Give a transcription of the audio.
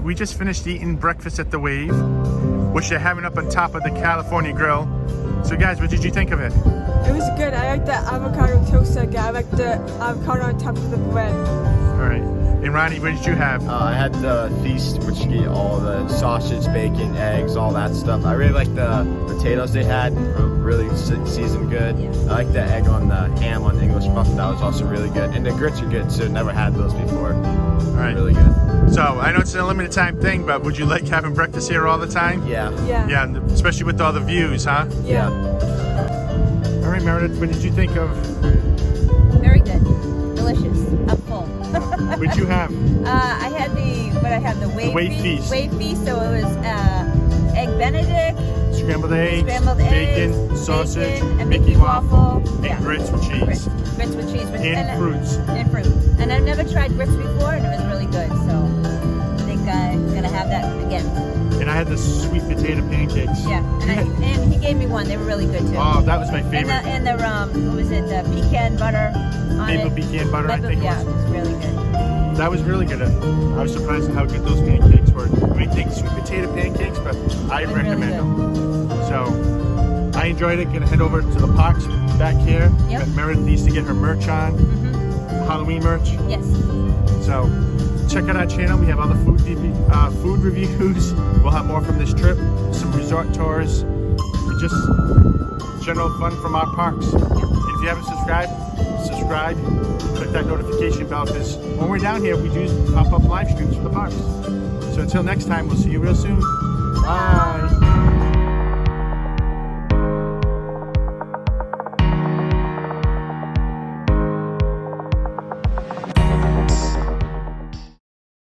we just finished eating breakfast at the Wave, which they're having up on top of the California Grill. So guys, what did you think of it? It was good. I like the avocado toast again. I like the avocado on top of the bread. All right. And Ronnie, what did you have? I had the feast, which you get all the sausage, bacon, eggs, all that stuff. I really like the potatoes they had, really seasoned good. I like the egg on the ham on the English muffin. That was also really good. And the grits are good too. Never had those before. All right. Really good. So I know it's an limited time thing, but would you like having breakfast here all the time? Yeah. Yeah. Yeah, especially with all the views, huh? Yeah. All right, Meredith, what did you think of? Very good. Delicious. I'm full. What'd you have? I had the wave feast. Wave feast, so it was egg benedict, Scrambled eggs, bacon, sausage, and Mickey waffle, and grits with cheese. Grits with cheese. And fruits. And fruit. And I've never tried grits before, and it was really good, so I think I'm going to have that again. And I had the sweet potato pancakes. Yeah, and he gave me one. They were really good, too. Oh, that was my favorite. And the what was it, the pecan butter on Maple it. pecan butter, I think yeah, it was. it was really good. That was really good. I was surprised at how good those pancakes were. I mean, think sweet potato pancakes, but I recommend them. So, I enjoyed it. Gonna head over to the parks back here. Yep. Meredith needs to get her merch on. Halloween merch. Yes. So, check out our channel. We have other food reviews. We'll have more from this trip, some resort tours, and just general fun from our parks. And if you haven't subscribed, subscribe. Click that notification bell, because when we're down here, we do pop up live streams for the parks. So until next time, we'll see you real soon. Bye.